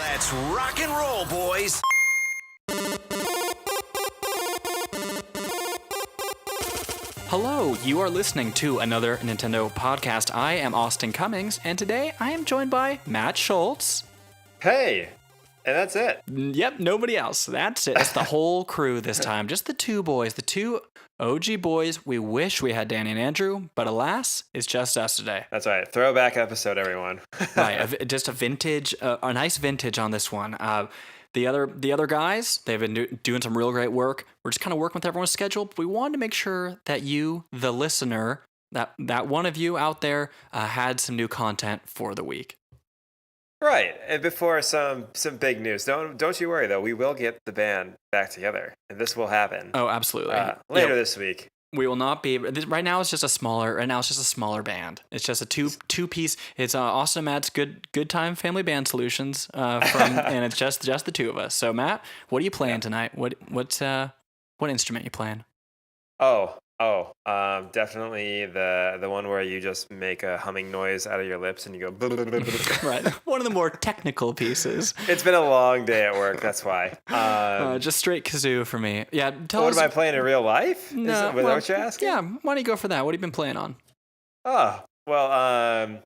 Let's rock and roll, boys. Hello, you are listening to another Nintendo podcast. I am Austin Cummings, and today I am joined by Matt Schultz. Hey, and that's it. Yep, nobody else. That's it. It's the whole crew this time. Just the two boys, the two OG boys. We wish we had Danny and Andrew, but alas, it's just us today. That's right. Throwback episode, everyone. Right, just a vintage, a nice vintage on this one. The other guys, they've been doing some real great work. We're just kind of working with everyone's schedule. But we wanted to make sure that you, the listener, that one of you out there had some new content for the week. Right. And before some big news, don't you worry though. We will get the band back together, and this will happen. Oh, absolutely. Later this week. We will not be. Right now, it's just a smaller band. It's just a two piece. It's Austin and Matt's good time family band solutions and it's just the two of us. So Matt, what are you playing tonight? What instrument are you playing? Definitely the one where you just make a humming noise out of your lips and you go. Right, one of the more technical pieces. It's been a long day at work. That's why. Just straight kazoo for me. Yeah. What am I playing in real life? No, was that what you're asking? Yeah. Why don't you go for that? What have you been playing on? Oh well.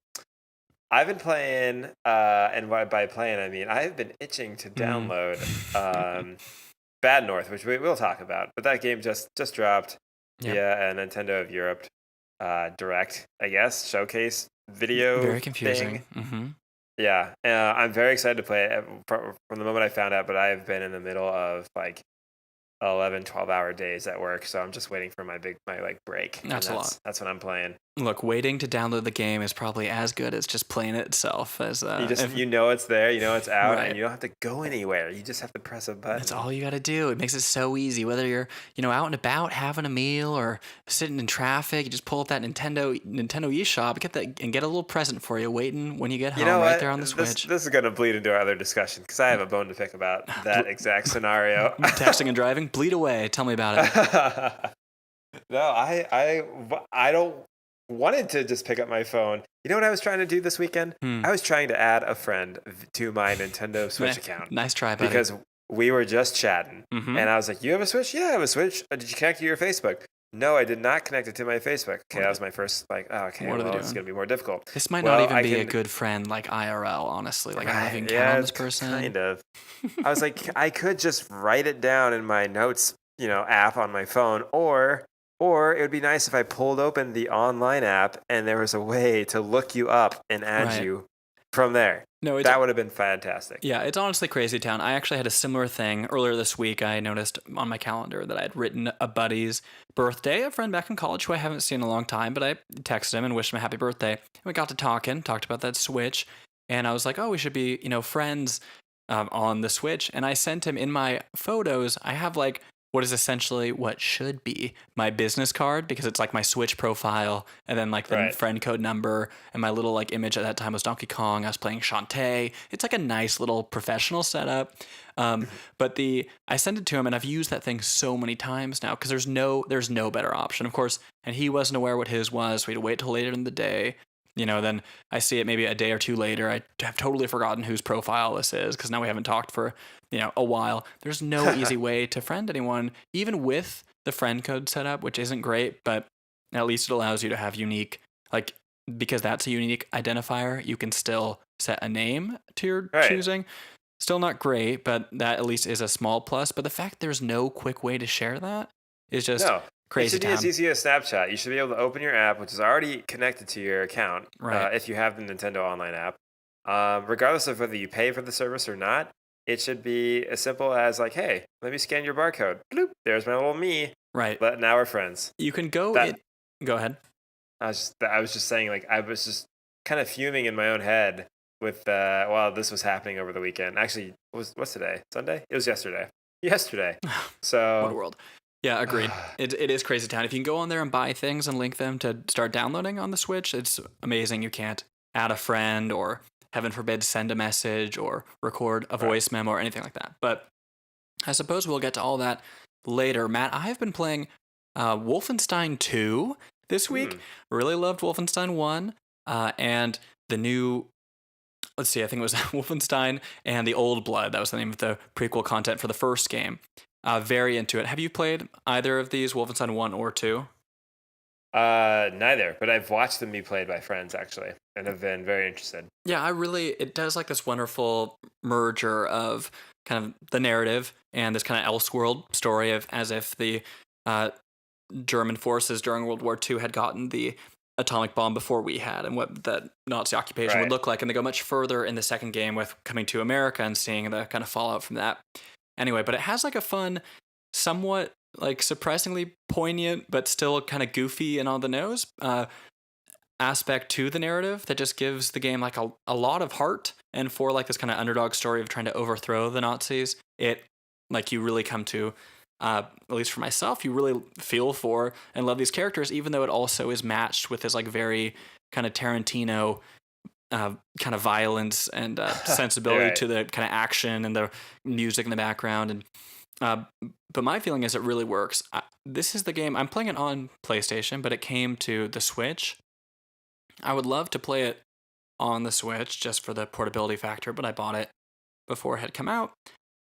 I've been playing, and by playing I mean I've been itching to download Bad North, which we'll talk about. But that game just dropped. Yep. Yeah, a Nintendo of Europe Direct, I guess, showcase video. Very confusing. Thing. Mm-hmm. Yeah, I'm very excited to play it from the moment I found out, but I've been in the middle of like 11, 12-hour days at work, so I'm just waiting for my break. That's a lot. That's what I'm playing. Look, waiting to download the game is probably as good as just playing it itself. As you know it's there, you know it's out, right. And you don't have to go anywhere. You just have to press a button. That's all you got to do. It makes it so easy. Whether you're out and about having a meal or sitting in traffic, you just pull up that Nintendo eShop, get a little present for you waiting when you get home. Right there on the Switch. This is going to bleed into our other discussion because I have a bone to pick about that exact scenario. Texting and driving, bleed away. Tell me about it. No, I don't wanted to just pick up my phone. You know what I was trying to do this weekend? I was trying to add a friend to my Nintendo Switch account. Nice try, buddy. Because we were just chatting. And I was like, you have a Switch? Yeah, I have a Switch. Did you connect to your Facebook? No, I did not connect it to my Facebook. Okay, that was my first, it's going to be more difficult. This might not even be a good friend, like IRL, honestly. Like, I don't even count on this person. Kind of. I was like, I could just write it down in my notes, app on my phone, or it would be nice if I pulled open the online app and there was a way to look you up and add you from there. No, that would have been fantastic. Yeah, it's honestly crazy town. I actually had a similar thing earlier this week. I noticed on my calendar that I had written a buddy's birthday, a friend back in college who I haven't seen in a long time, but I texted him and wished him a happy birthday. And we got to talked about that Switch, and I was like, oh, we should be, friends on the Switch. And I sent him in my photos, I have what is essentially what should be my business card, because it's like my Switch profile and then the friend code number, and my little image at that time was Donkey Kong. I was playing Shantae. It's like a nice little professional setup. But I sent it to him, and I've used that thing so many times now because there's no better option, of course. And he wasn't aware what his was. We had to wait till later in the day. Then I see it maybe a day or two later. I have totally forgotten whose profile this is because now we haven't talked for, a while. There's no easy way to friend anyone, even with the friend code setup, which isn't great, but at least it allows you to have unique, because that's a unique identifier, you can still set a name to your choosing. Still not great, but that at least is a small plus. But the fact there's no quick way to share that is just... Crazy. It should be as easy as Snapchat. You should be able to open your app, which is already connected to your account, if you have the Nintendo Online app. Regardless of whether you pay for the service or not, it should be as simple as hey, let me scan your barcode. Bloop, there's my little me. Right. But now we're friends. You can go. Go ahead. I was just saying, I was just kind of fuming in my own head with while this was happening over the weekend. Actually, what's today? Sunday? It was yesterday. So what a world. Yeah, agreed. It is crazy town. If you can go on there and buy things and link them to start downloading on the Switch, it's amazing. You can't add a friend or, heaven forbid, send a message or record a voice memo or anything like that. But I suppose we'll get to all that later. Matt, I have been playing Wolfenstein 2 this week. Really loved Wolfenstein 1 and the new let's see, I think it was Wolfenstein and the Old Blood. That was the name of the prequel content for the first game. Very into it. Have you played either of these, Wolfenstein 1 or 2? Neither, but I've watched them be played by friends actually, and have been very interested. Yeah, it does like this wonderful merger of kind of the narrative and this kind of Elseworld story of as if the German forces during World War II had gotten the atomic bomb before we had, and what that Nazi occupation would look like. And they go much further in the second game with coming to America and seeing the kind of fallout from that. Anyway, but it has like a fun, somewhat like surprisingly poignant, but still kind of goofy and on the nose aspect to the narrative that just gives the game like a lot of heart. And for like this kind of underdog story of trying to overthrow the Nazis, it like you really come to, at least for myself, you really feel for and love these characters, even though it also is matched with this like very kind of Tarantino kind of violence and sensibility to the kind of action and the music in the background. And but my feeling is it really works. This is the game, I'm playing it on PlayStation, but it came to the Switch. I would love to play it on the Switch just for the portability factor, but I bought it before it had come out.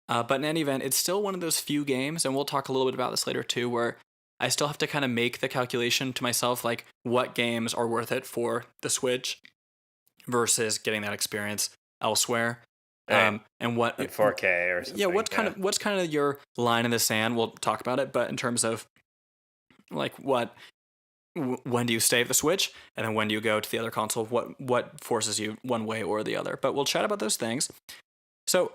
But in any event, it's still one of those few games, and we'll talk a little bit about this later too, where I still have to kind of make the calculation to myself, like what games are worth it for the Switch versus getting that experience elsewhere. And what in 4K or something. Yeah, what's kind of your line in the sand? We'll talk about it, but in terms of like when do you stay with the Switch, and then when do you go to the other console? What forces you one way or the other? But we'll chat about those things. So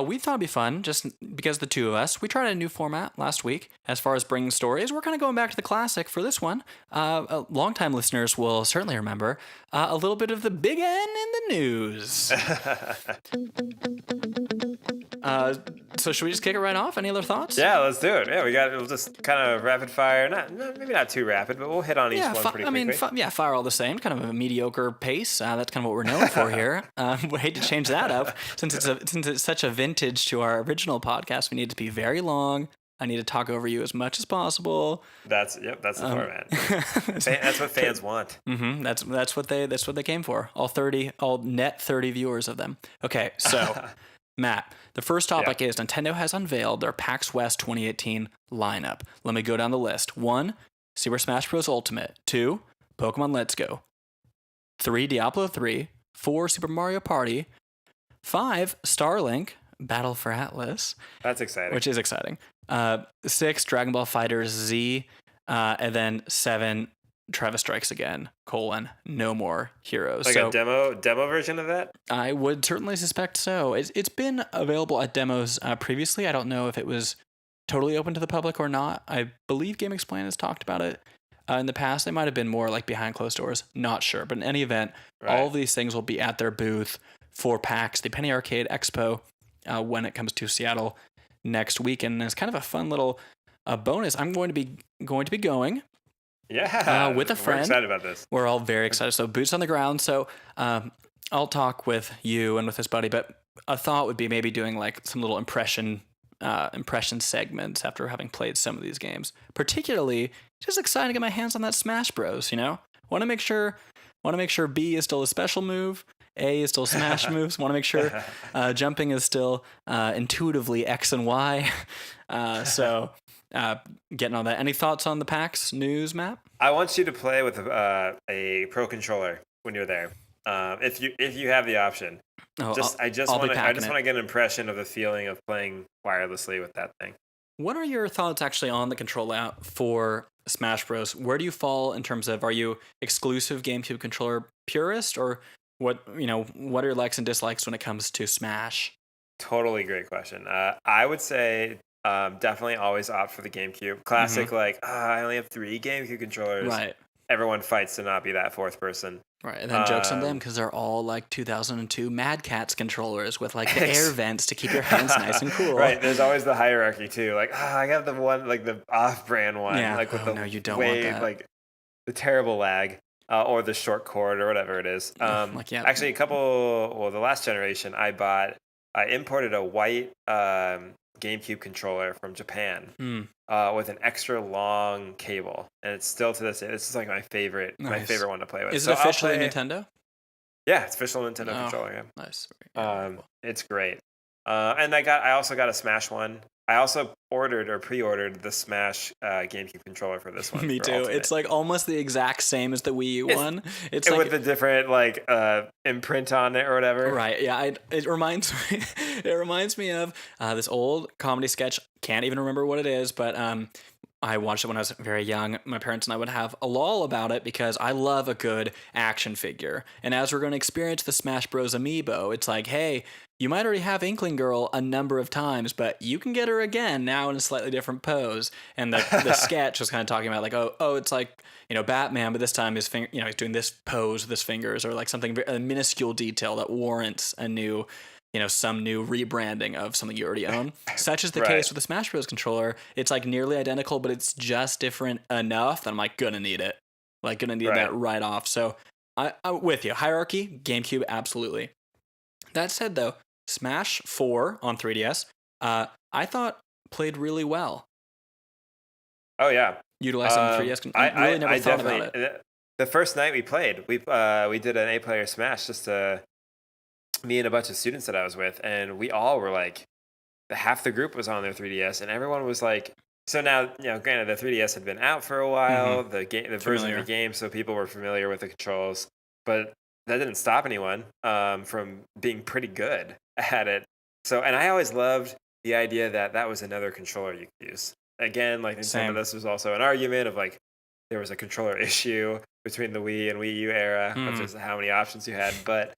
we thought it'd be fun, just because the two of us. We tried a new format last week as far as bringing stories. We're kind of going back to the classic for this one. Longtime listeners will certainly remember a little bit of the big N in the news. So should we just kick it right off? Any other thoughts? Yeah, let's do it. Yeah, we'll just kind of rapid fire. Maybe not too rapid, but we'll hit on each one pretty quickly. Fire all the same. Kind of a mediocre pace. That's kind of what we're known for here. We hate to change that up since it's such a vintage to our original podcast. We need it to be very long. I need to talk over you as much as possible. That's the format. That's what fans want. Mm-hmm. That's what they came for. All net 30 viewers of them. Okay, so Matt, the first topic is Nintendo has unveiled their PAX West 2018 lineup. Let me go down the list. 1, Super Smash Bros. Ultimate. 2, Pokemon Let's Go. 3, Diablo 3. 4, Super Mario Party. 5, Starlink, Battle for Atlas. That's exciting. Which is exciting. 6, Dragon Ball FighterZ Z. And then 7, Travis Strikes Again, No More Heroes. Like a demo version of that? I would certainly suspect so. It's been available at demos previously. I don't know if it was totally open to the public or not. I believe GameXplain has talked about it in the past. They might have been more like behind closed doors. Not sure. But in any event, all of these things will be at their booth for PAX, the Penny Arcade Expo, when it comes to Seattle next weekend. And it's kind of a fun little bonus. I'm going to be going. Yeah, with a friend. We're excited about this. We're all very excited. So boots on the ground. So I'll talk with you and with his buddy, but a thought would be maybe doing like some little impression segments after having played some of these games. Particularly, just excited to get my hands on that Smash Bros. Want to make sure B is still a special move. A is still smash moves. Want to make sure jumping is still intuitively X and Y. So getting on that. Any thoughts on the PAX news, Matt? I want you to play with a Pro Controller when you're there. If you have the option. I just want to get an impression of the feeling of playing wirelessly with that thing. What are your thoughts actually on the controller for Smash Bros? Where do you fall in terms of, are you exclusive GameCube controller purist, or what are your likes and dislikes when it comes to Smash? Totally great question. I would say definitely always opt for the GameCube. Classic, I only have 3 GameCube controllers. Right. Everyone fights to not be that fourth person. Right, and then jokes on them because they're all like 2002 Mad Catz controllers with like the air vents to keep your hands nice and cool. Right, there's always the hierarchy too. Like, I got the one, like the off-brand one, with the you don't wave, want that. like the terrible lag, or the short cord or whatever it is. Actually, the last generation, I imported a white GameCube controller from Japan with an extra long cable, and it's still to this day. This is like my favorite one to play with. Is it officially Nintendo? Yeah, it's official Nintendo Oh, controller. Yeah. nice. Yeah, cool. It's great. And I also got a Smash one. I also ordered or pre-ordered the Smash GameCube controller for this one Me for too. Ultimate. It's like almost the exact same as the Wii U It's one. It's with like the different like imprint on it or whatever. right, yeah. It reminds me. It reminds me of this old comedy sketch. Can't even remember what it is, but I watched it when I was very young. My parents and I would have a lull about it because I love a good action figure. And as we're going to experience the Smash Bros. Amiibo, it's like, hey, you might already have Inkling Girl a number of times, but you can get her again now in a slightly different pose. And the sketch was kind of talking about like, oh, it's like Batman, but this time his finger, he's doing this pose with his fingers, or like something a minuscule detail that warrants a new some new rebranding of something you already own. Such is the Right. case with the Smash Bros. Controller. It's like nearly identical, but it's just different enough that I'm like gonna need it. Like gonna need that right off. So I'm with you. Hierarchy, GameCube, absolutely. That said though, Smash 4 on 3DS, I thought played really well. Oh yeah. Utilizing the 3DS. I really never thought about it. The first night we played, we did an 8-player Smash, just me and a bunch of students that I was with, and we all were like, half the group was on their 3DS, and everyone was like, so now, granted, the 3DS had been out for a while, the version of the game, so people were familiar with the controls, but that didn't stop anyone from being pretty good at it. So, and I always loved the idea that was another controller you could use. Again, like Nintendo, this was also an argument of like, there was a controller issue between the Wii and Wii U era of just how many options you had, but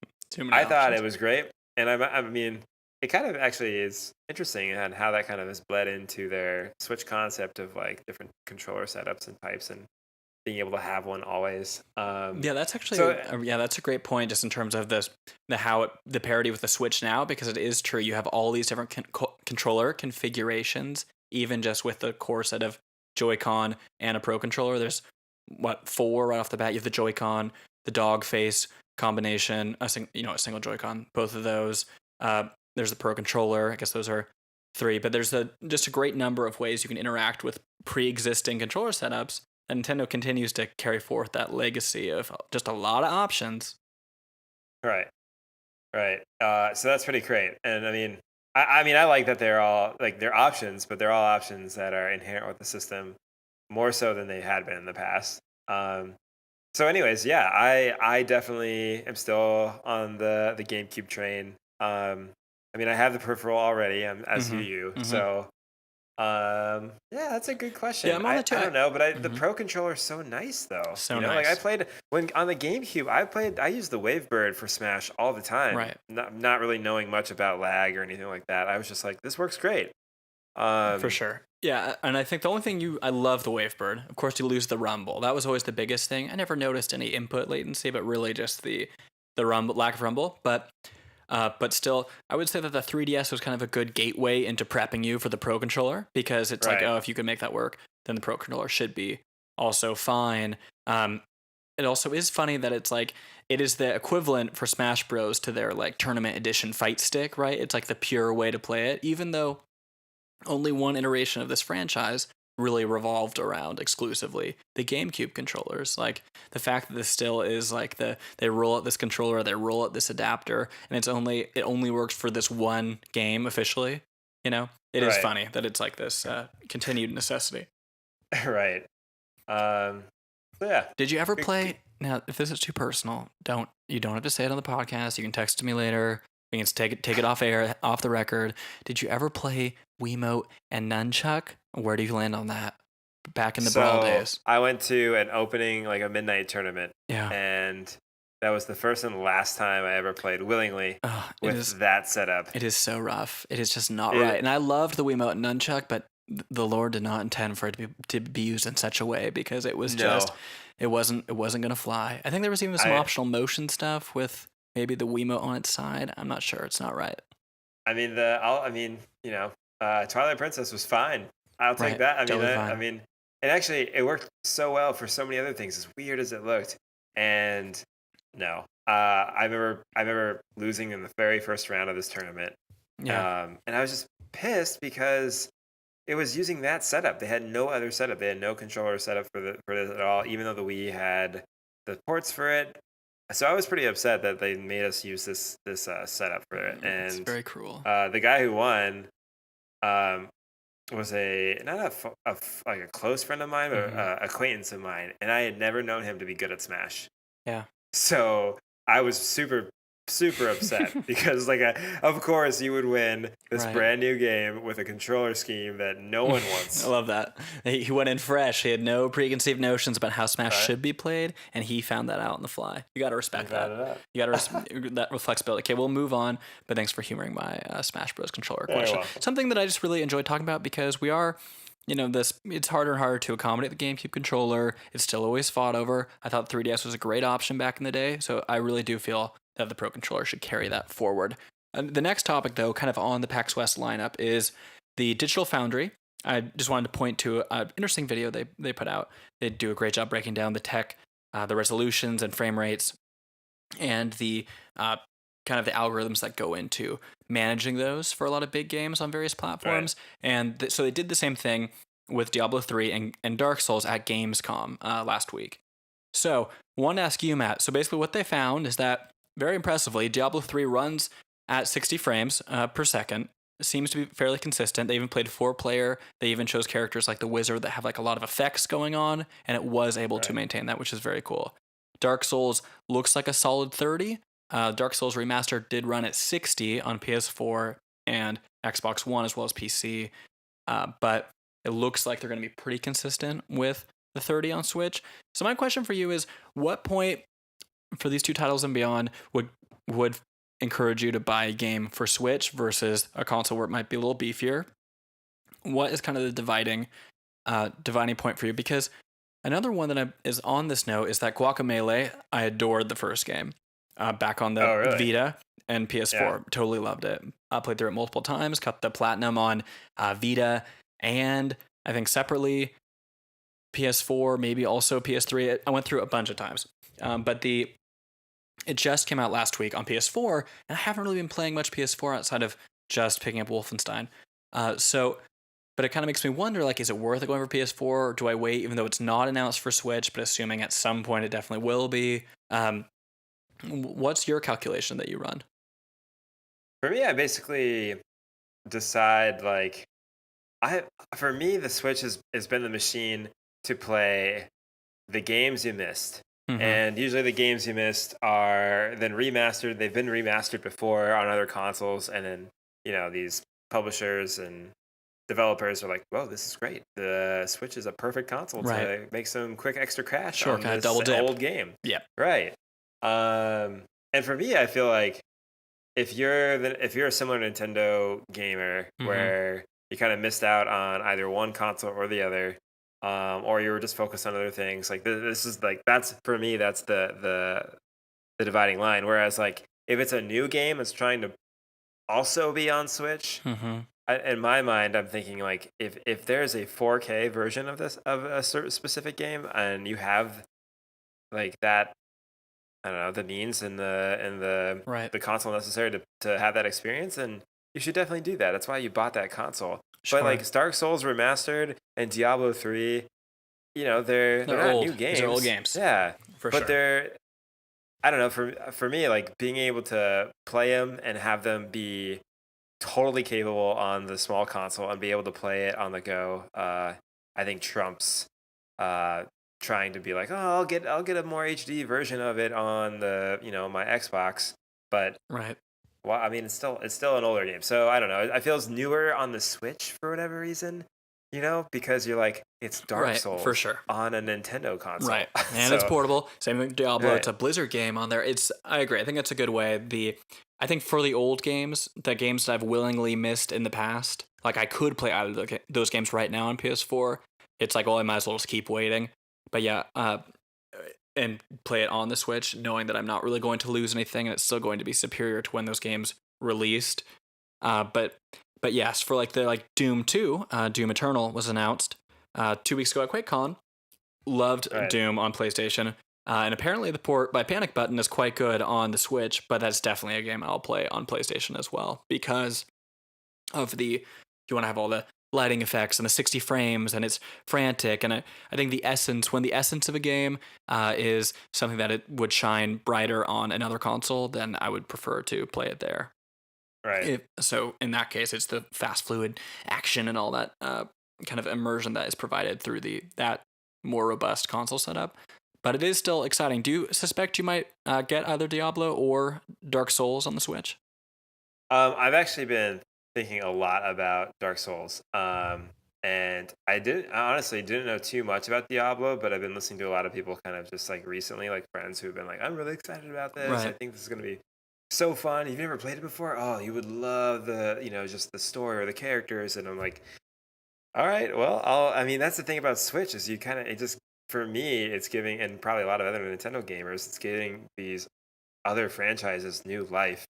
I thought it was great, and I mean, it kind of actually is interesting and how that kind of has bled into their Switch concept of like different controller setups and types and being able to have one always. Yeah, that's actually that's a great point just in terms of the parity with the Switch now, because it is true you have all these different controller configurations, even just with the core set of Joy-Con and a Pro controller. There's 4 right off the bat. You have the Joy-Con, the dog face combination, a single Joy-Con, both of those. There's the Pro controller. I guess those are 3, but there's just a great number of ways you can interact with pre-existing controller setups. And Nintendo continues to carry forth that legacy of just a lot of options. Right. So that's pretty great. And I mean, I like that they're all like they're options, but they're all options that are inherent with the system more so than they had been in the past. So anyways, yeah, I definitely am still on the GameCube train. I mean, I have the peripheral already, as do you. So, yeah, that's a good question. Yeah, I'm on the I don't know, but the Pro controller is so nice though. So nice. nice. Like I played when on the GameCube, I used the Wavebird for Smash all the time. Right. Not really knowing much about lag or anything like that. I was just like, this works great. For sure. Yeah, and I think the only thing I love the Wavebird. Of course, you lose the rumble. That was always the biggest thing. I never noticed any input latency, but really just the rumble, lack of rumble. But still, I would say that the 3DS was kind of a good gateway into prepping you for the Pro controller, because it's like, oh, if you can make that work, then the Pro controller should be also fine. It also is funny that it's like, it is the equivalent for Smash Bros. To their like tournament edition fight stick, right? It's like the pure way to play it, even though only one iteration of this franchise really revolved around exclusively the GameCube controllers. Like the fact that this still is like they roll out this controller, they roll out this adapter, and it only works for this one game officially. It is funny that it's like this continued necessity. Right. So yeah. Did you ever play? Now, if this is too personal, you don't have to say it on the podcast. You can text me later. We can take it off air, off the record. Did you ever play Wiimote and Nunchuck? Where do you land on that? Back in the Brawl days. I went to an opening, like a midnight tournament. Yeah. And that was the first and last time I ever played willingly with that setup. It is so rough. It is just not right. And I loved the Wiimote and Nunchuck, but the Lord did not intend for it to be used in such a way, because it was it wasn't going to fly. I think there was even some optional motion stuff with maybe the Wiimote on its side. I'm not sure. It's not right. I mean, Twilight Princess was fine. I'll take that. And actually, it worked so well for so many other things, as weird as it looked. And no, I remember losing in the very first round of this tournament. Yeah. And I was just pissed because it was using that setup. They had no other setup. They had no controller setup for this at all, even though the Wii had the ports for it. So I was pretty upset that they made us use this setup for it, It's and very cruel. the guy who won um, was not like a close friend of mine, but acquaintance of mine, and I had never known him to be good at Smash. Yeah. So I was super upset because of course you would win this Right. brand new game with a controller scheme that no one wants. I love that. He went in fresh. He had no preconceived notions about how Smash should be played, and he found that out on the fly. You got to respect that. You got to that flexibility. Okay, we'll move on, but thanks for humoring my Smash Bros. Controller question. Something that I just really enjoyed talking about because we are, it's harder and harder to accommodate the GameCube controller. It's still always fought over. I thought 3DS was a great option back in the day, so I really do feel that the Pro Controller should carry that forward. The next topic, though, kind of on the PAX West lineup, is the Digital Foundry. I just wanted to point to an interesting video they put out. They do a great job breaking down the tech, the resolutions and frame rates, and the kind of the algorithms that go into managing those for a lot of big games on various platforms. Right. And so they did the same thing with Diablo 3 and Dark Souls at Gamescom last week. So I wanted to ask you, Matt. So basically what they found is that, very impressively, Diablo 3 runs at 60 frames per second. It seems to be fairly consistent. They even played 4-player. They even chose characters like the wizard that have like a lot of effects going on, and it was able to maintain that, which is very cool. Dark Souls looks like a solid 30. Dark Souls Remastered did run at 60 on PS4 and Xbox One as well as PC, but it looks like they're going to be pretty consistent with the 30 on Switch. So my question for you is, what point for these two titles and beyond would encourage you to buy a game for Switch versus a console where it might be a little beefier? What is kind of the dividing point for you? Because another one that is on this note is that Guacamelee. I adored the first game back on the Vita and PS4. Yeah. Totally loved it. I played through it multiple times, cut the platinum on Vita, and I think separately PS4, maybe also PS3. I went through it a bunch of times. But it just came out last week on PS4, and I haven't really been playing much PS4 outside of just picking up Wolfenstein. But it kind of makes me wonder, like, is it worth it going for PS4, or do I wait, even though it's not announced for Switch, but assuming at some point it definitely will be? What's your calculation that you run? For me, I basically decide, for me, the Switch has been the machine to play the games you missed. Mm-hmm. And usually the games you missed are then remastered. They've been remastered before on other consoles. And then, these publishers and developers are like, whoa, this is great. The Switch is a perfect console to make some quick extra cash on this old game. Yeah. Right. And for me, I feel like if you're a similar Nintendo gamer where you kind of missed out on either one console or the other, or you were just focused on other things, like this is like, that's for me, that's the dividing line. Whereas like if it's a new game that's trying to also be on Switch, in my mind, I'm thinking like if there's a 4K version of a certain specific game and you have like that, I don't know, the means and the console necessary to have that experience, and you should definitely do that. That's why you bought that console. Sure. But like Dark Souls Remastered and Diablo 3, they're not old. New games. They're old games. Yeah, for sure. But they're, I don't know, for me, like being able to play them and have them be totally capable on the small console and be able to play it on the go, I think trumps trying to be like, oh, I'll get a more HD version of it on the my Xbox, but well, I mean, it's still an older game, so I don't know. I feel it's newer on the Switch for whatever reason, because you're like, it's Dark Souls for sure on a Nintendo console, right? And it's portable. Same thing with Diablo. Right. It's a Blizzard game on there. I agree. I think that's a good way. I think for the old games, the games that I've willingly missed in the past, like I could play out of those games right now on PS4. It's like, well, I might as well just keep waiting. But yeah, and play it on the Switch, knowing that I'm not really going to lose anything, and it's still going to be superior to when those games released. But yes, for like Doom 2, Doom Eternal was announced 2 weeks ago at QuakeCon. Loved Doom on PlayStation, and apparently the port by Panic Button is quite good on the Switch. But that's definitely a game I'll play on PlayStation as well because of you want to have all the lighting effects and the 60 frames and it's frantic. And I think the essence of a game is something that it would shine brighter on another console, then I would prefer to play it there. Right. So in that case, it's the fast, fluid action and all that kind of immersion that is provided through that more robust console setup. But it is still exciting. Do you suspect you might get either Diablo or Dark Souls on the Switch? I've actually been thinking a lot about Dark Souls. And I honestly didn't know too much about Diablo, but I've been listening to a lot of people kind of just like recently, like friends who've been like, I'm really excited about this. I Right. think this is going to be so fun. You've never played it before? Oh, you would love just the story or the characters. And I'm like, all right, well, I mean, that's the thing about Switch is it just, for me, it's giving, and probably a lot of other Nintendo gamers, it's giving these other franchises new life,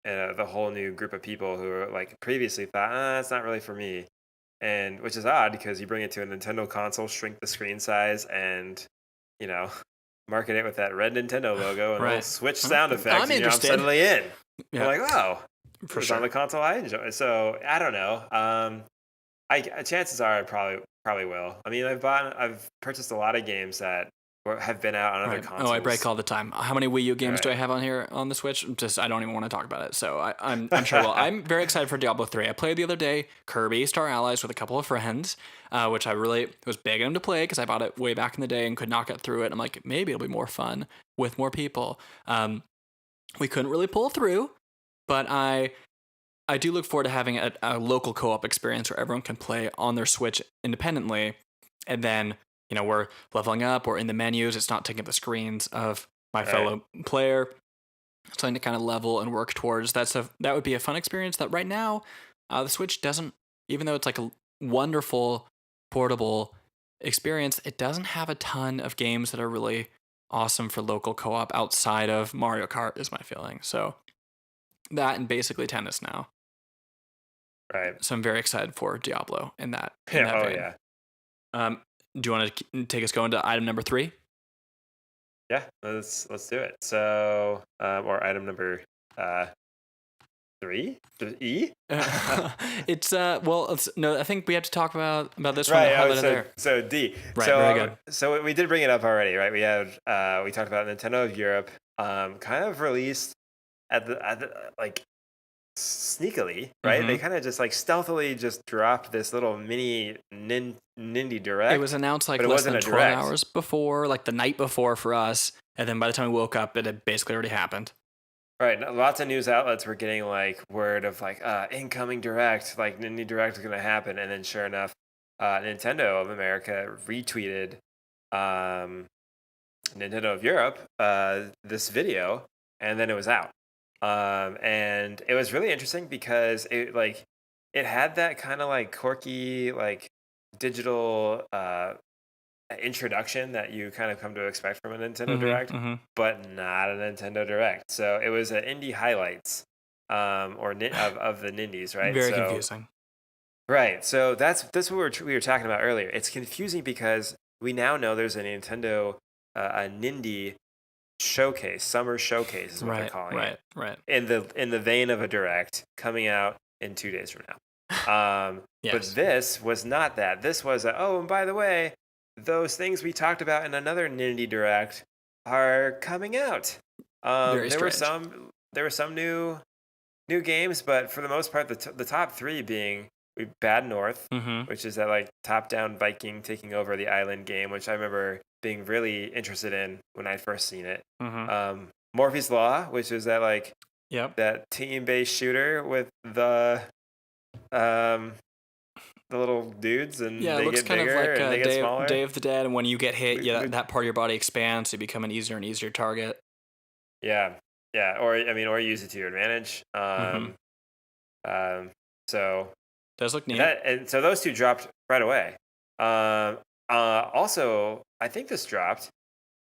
the whole new group of people who are like previously thought, it's not really for me. And which is odd because you bring it to a Nintendo console, shrink the screen size, and, you know, market it with that red Nintendo logo and a little Right. Switch sound effects, I'm and I'm interested. suddenly in. Yeah, I'm like, oh, for it's on sure. the console I enjoy. So I don't know. I chances are I probably will. I mean, I've purchased a lot of games that have been out on other Right. Oh, I break consoles. all the time. How many Wii U games do I Right. have on here on the Switch? Just I don't even want to talk about it. So I'm sure. Well, I'm very excited for Diablo 3. I played the other day Kirby Star Allies with a couple of friends, which I really was begging them to play because I bought it way back in the day and could not get through it. I'm like, maybe it'll be more fun with more people. We couldn't really pull through, but I do look forward to having a local co-op experience where everyone can play on their Switch independently, and then we're leveling up or in the menus. It's not taking up the screens of my Right. fellow player. Something to kind of level and work towards. That would be a fun experience that right now the Switch doesn't. Even though it's like a wonderful portable experience, it doesn't have a ton of games that are really awesome for local co-op outside of Mario Kart. Is my feeling. So that and basically tennis now. Right. So I'm very excited for Diablo in that Yeah. Oh vein. yeah. Do you want to take us going to item number 3? Yeah. Let's do it. So, or item number 3, E. It's no, I think we have to talk about this one. Right. The highlight of there. So D. Right, So very good. so we did bring it up already, right? We talked about Nintendo of Europe, kind of released at the like sneakily, right? They Mhm. kind of just like stealthily just dropped this little mini Nindy Direct. It was announced like but it less wasn't than a 12 direct. hours before, like the night before for us, and then by the time we woke up, it had basically already happened. Right. Lots of news outlets were getting like word of like incoming direct, like Nindy Direct is gonna happen, and then sure enough, Nintendo of America retweeted um, Nintendo of Europe this video, and then it was out. And it was really interesting because it had that kind of like quirky like digital introduction that you kind of come to expect from a Nintendo Direct, Mm-hmm. but not a Nintendo Direct. So it was an indie highlights of the Nindies, right? Very So confusing. right. So that's what we were talking about earlier. It's confusing because we now know there's a Nintendo a Nindy showcase, summer showcase is what they're calling it, Right. in the vein of a Direct coming out in 2 days from now. But Yes. this was not that. This was and by the way, those things we talked about in another Nindy Direct are coming out. Very There were strange. some new games, but for the most part, the top 3 being Bad North, Mm-hmm. which is that like top-down Viking taking over the island game, which I remember being really interested in when I first seen it. Mm-hmm. Morphe's Law, which is that like Yep. that team-based shooter with um the little dudes, and Yeah, it they looks get kind of bigger like and they get smaller. Day of the Dead, and when you get hit, We- yeah, we- that part of your body expands, so you become an easier and easier target. Yeah, yeah, or I mean, or use it to your advantage. Mm-hmm. So Does look neat. and so those 2 dropped right away. Also, I think this dropped,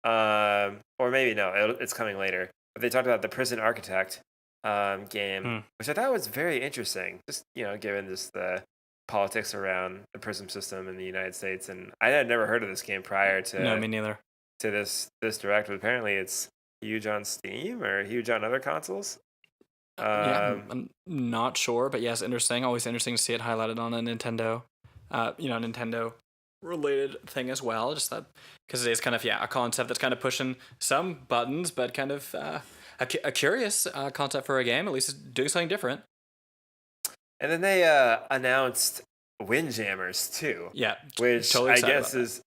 or maybe no, it's coming later. But they talked about the Prison Architect game, which I thought was very interesting. Just given just the politics around the prison system in the United States, and I had never heard of this game prior No, to me neither. this Direct, but apparently it's huge on Steam or huge on other consoles. Yeah, Um, I'm not sure, but yes, interesting. Always interesting to see it highlighted on a Nintendo, Nintendo related thing as well. Just that because it is kind of a concept that's kind of pushing some buttons, but kind of a curious concept for a game. At least it's doing something different. and then they announced Windjammers too, Yeah, which totally I excited guess about that. is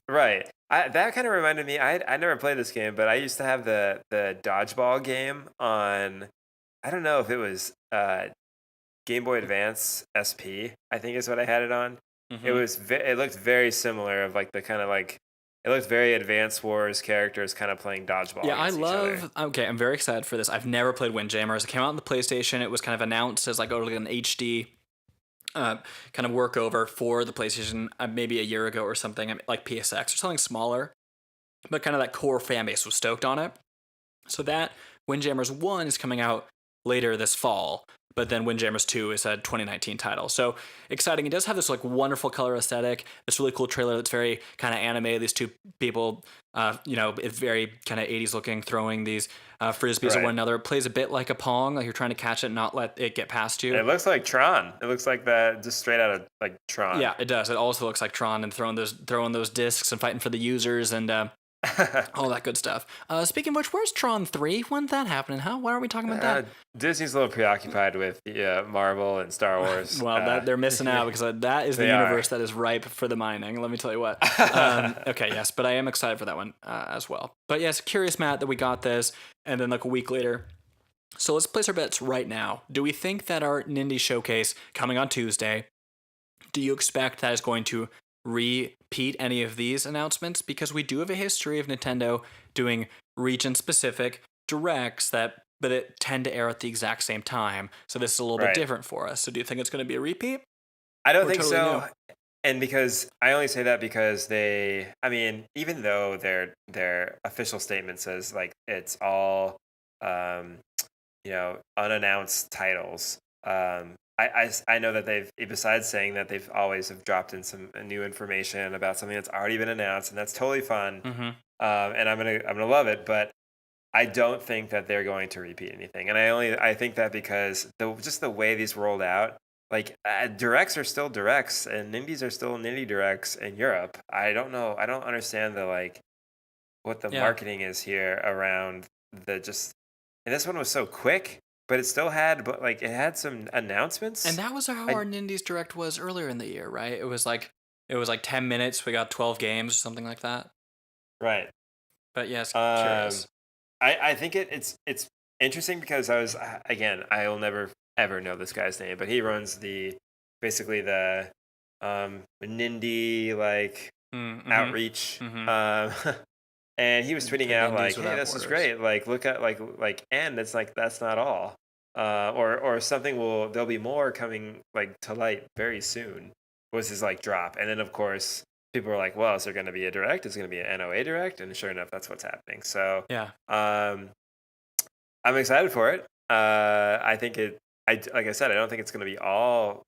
right. That kind of reminded me. I never played this game, but I used to have the dodgeball game on. I don't know if it was Game Boy Advance SP. I think is what I had it on. It Mm-hmm. was. It looked very similar. Of like the kind of like. It looked very Advance Wars characters kind of playing dodgeball Yeah, I against each other. love. Okay, I'm very excited for this. I've never played Windjammers. It came out on the PlayStation. It was kind of announced as like an HD kind of workover for the PlayStation maybe a year ago or something, like PSX or something smaller. But kind of that core fan base was stoked on it. So that Windjammers 1 is coming out later this fall, but then Windjammers 2 is a 2019 title. So exciting. It does have this like wonderful color aesthetic, this really cool trailer that's very kind of anime. These two people, it's very kind of 80s looking, throwing these frisbees at Right. one another. It plays a bit like a Pong, like you're trying to catch it and not let it get past you. It looks like Tron. It looks like that just straight out of like Tron. Yeah, it does. It also looks like Tron and throwing those discs and fighting for the users and all that good stuff. Speaking of which, where's Tron 3? When's that happening, huh? Why aren't we talking about that? Disney's a little preoccupied with Marvel and Star Wars. Well, they're missing out because that is the They universe are. that is ripe for the mining. Let me tell you what. Okay, yes, but I am excited for that one as well. But yes, curious, Matt, that we got this, and then like a week later. So let's place our bets right now. Do we think that our Nindy showcase coming on Tuesday, do you expect that is going to repeat any of these announcements? Because we do have a history of Nintendo doing region-specific directs but it tend to air at the exact same time. So this is a little bit Right. different for us. So do you think it's going to be a repeat? I don't Or think totally so. new? And because I only say that because even though their official statement says like it's all, um, unannounced titles. I know that besides saying that they've always have dropped in some new information about something that's already been announced, and that's totally fun. Mm-hmm. And I'm gonna love it, but I don't think that they're going to repeat anything. And I think that because just the way these rolled out, like directs are still directs, and Nindies are still Nindie directs in Europe. I don't know. I don't understand the like what the Yeah. marketing is here around the just. And this one was so quick, but it had some announcements. And that was how I- our Nindies Direct was earlier in the year, right? It was like 10 minutes. We got 12 games, something like that. Right. But yes, Um, curious. I think it's interesting because I will never ever know this guy's name, but he runs basically the Nindy like Mm-hmm. outreach. Mm-hmm. And he was tweeting out Nindies like, "Hey, Without this is Borders. great! Like, look at and it's like that's not all. Or something there'll be more coming like to light very soon." Was his like drop, and then of course people were like, "Well, is there going to be a direct? Is going to be an NOA direct?" And sure enough, that's what's happening. So, Yeah. um, I'm excited for it. I think it. Like I said, I don't think it's going to be all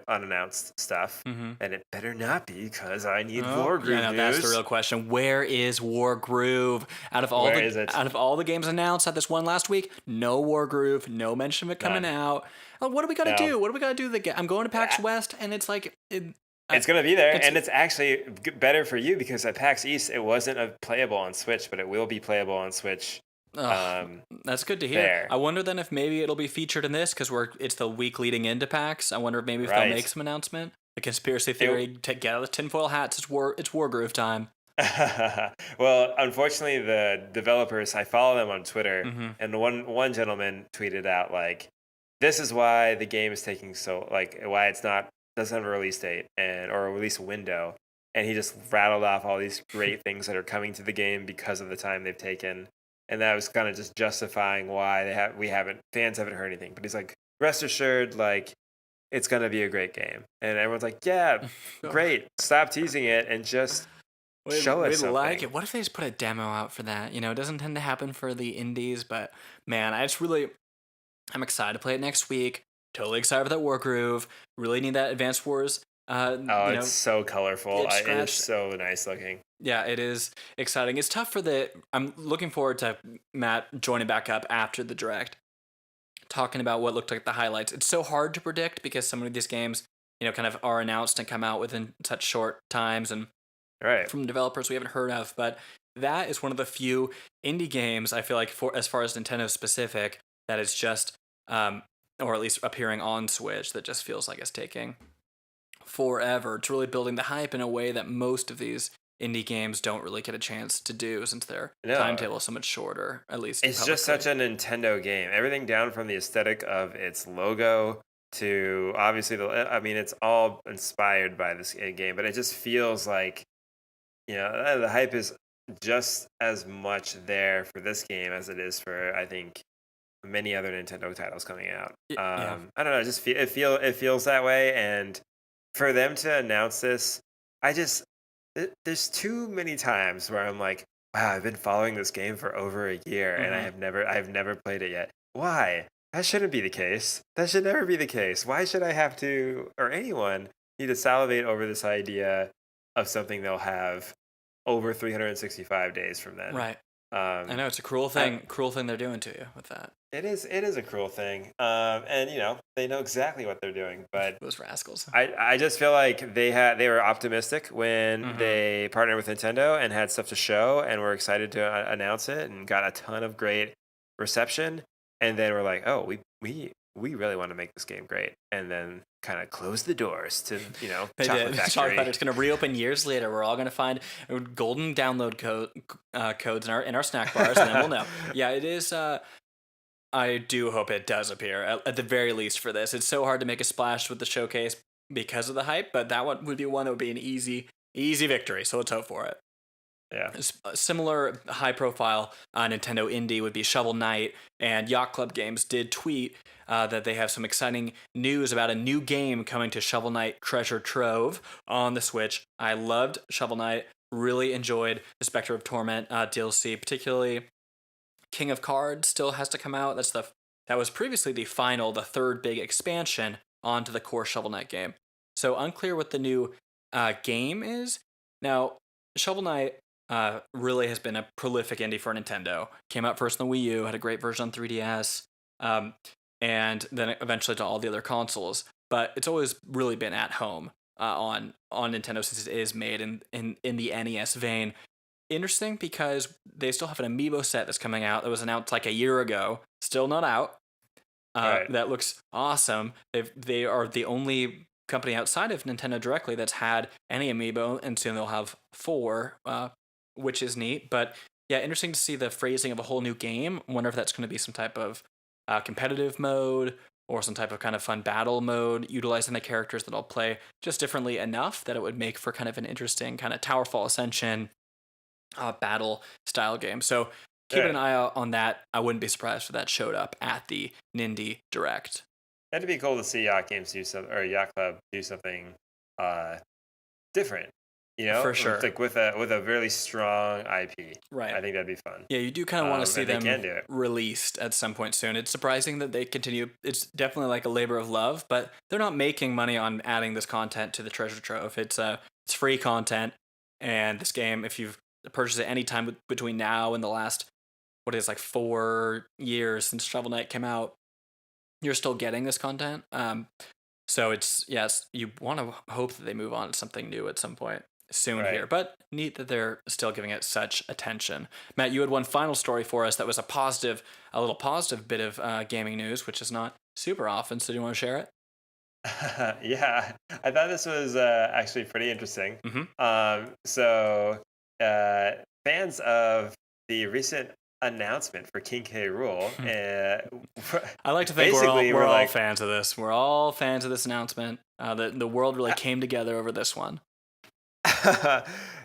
unannounced stuff, Mm-hmm. and it better not be because I need Oh, Wargroove yeah, no, news. that's the real question. Where is Wargroove? Where is it? Out of all the games announced at this one last week, no Wargroove, no mention of it coming None. out. What do we got to No. do? What do we got to do? I'm going to PAX Yeah. West, and it's like It's going to be there, it's- and it's actually better for you because at PAX East it wasn't playable on Switch, but it will be playable on Switch. That's good to hear. there. I wonder then if maybe it'll be featured in this because it's the week leading into PAX. I wonder if maybe if they'll Right. make some announcement. The conspiracy theory, get out of the tinfoil hats. It's Wargroove time. Well, unfortunately, the developers, I follow them on Twitter, Mm-hmm. and one gentleman tweeted out like, "This is why the game is taking why it's not doesn't have a release date or a release window," and he just rattled off all these great things that are coming to the game because of the time they've taken, and that was kind of just justifying why fans haven't heard anything. But he's like, "Rest assured, like." It's gonna be a great game, and everyone's like, "Yeah, great! Stop teasing it and just show us We'd something." like it. What if they just put a demo out for that? You know, it doesn't tend to happen for the indies, but man, I'm excited to play it next week. Totally excited for that Wargroove. Really need that Advanced Wars. It's so colorful. get It is scratched. so nice looking. Yeah, it is exciting. It's tough I'm looking forward to Matt joining back up after the direct talking about what looked like the highlights. It's so hard to predict because some of these games, kind of are announced and come out within such short times and Right. from developers we haven't heard of. But that is one of the few indie games I feel like, for as far as Nintendo specific, that is just, or at least appearing on Switch, that just feels like it's taking forever. It's really building the hype in a way that most of these indie games don't really get a chance to do since their No, timetable is so much shorter, at least it's just publicly. such a Nintendo game. Everything down from the aesthetic of its logo to obviously I mean, it's all inspired by this game, but it just feels like, the hype is just as much there for this game as it is for, I think, many other Nintendo titles coming out. Yeah. I don't know. It feels that way, and for them to announce this, there's too many times where I'm like, wow, I've been following this game for over a year, and Mhm. I've never played it yet. Why? That shouldn't be the case. That should never be the case. Why should I have to, or anyone need to salivate over this idea of something they'll have over 365 days from then? Right. I Um, know it's a cruel I, thing they're doing to you with that. it is a cruel thing. And they know exactly what they're doing, but Those rascals. I just feel like they were optimistic when Hmm. they partnered with Nintendo and had stuff to show and were excited to announce it and got a ton of great reception. And then we're like, oh, we really want to make this game great, and then kind of close the doors to They Chocolate did. Factory. Chocolate. It's going to reopen years later. We're all going to find golden download codes in our snack bars, and then we'll know. Yeah, it is. I do hope it does appear at the very least for this. It's so hard to make a splash with the showcase because of the hype, but that one would be one that would be an easy victory. So let's hope for it. Yeah. A similar high profile Nintendo indie would be Shovel Knight, and Yacht Club Games did tweet that they have some exciting news about a new game coming to Shovel Knight Treasure Trove on the Switch. I loved Shovel Knight, really enjoyed the Spectre of Torment DLC, particularly King of Cards still has to come out. That was previously the third big expansion onto the core Shovel Knight game. So unclear what the new game is. Now, Shovel Knight really has been a prolific indie for Nintendo. Came out first on the Wii U, had a great version on 3DS, and then eventually to all the other consoles. But it's always really been at home on Nintendo since it is made in the NES vein. Interesting because they still have an amiibo set that's coming out that was announced like a year ago, still not out. Right. That looks awesome. They are the only company outside of Nintendo directly that's had any amiibo, and soon they'll have 4, which is neat. But yeah, interesting to see the phrasing of a whole new game. Wonder if that's going to be some type of competitive mode or some type of kind of fun battle mode, utilizing the characters that I'll play just differently enough that it would make for kind of an interesting kind of Towerfall Ascension battle style game. So keeping an Right. eye out on that. I wouldn't be surprised if that showed up at the Nindy Direct. That'd be cool to see Yacht Games or Yacht Club do something different. For It's sure. like with a really strong IP. Right. I think that'd be fun. Yeah, you do kind of want to see And they them can do it. released at some point soon. It's surprising that they continue. It's definitely like a labor of love, but they're not making money on adding this content to the treasure trove. It's free content, and this game, if you've purchased it any time between now and the last, what is like 4 years since Shovel Knight came out, you're still getting this content. So yes, you want to hope that they move on to something new at some point soon Right. here, but neat that they're still giving it such attention. Matt, you had one final story for us that was a little positive bit of gaming news, which is not super often. So do you want to share it? Yeah, I thought this was actually pretty interesting. Mm-hmm. So uh, fans of the recent announcement for King K. Rool, I like to think basically we're all like, fans of this. We're all fans of this announcement. The world really came together over this one.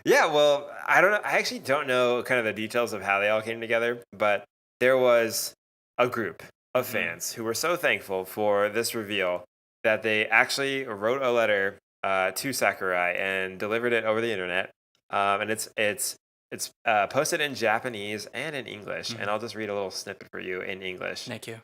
yeah, well, I don't know. I actually don't know kind of the details of how they all came together, but there was a group of Mhm. fans who were so thankful for this reveal that they actually wrote a letter to Sakurai and delivered it over the internet. And it's posted in Japanese and in English. And Mhm. I'll just read a little snippet for you in English. Thank you.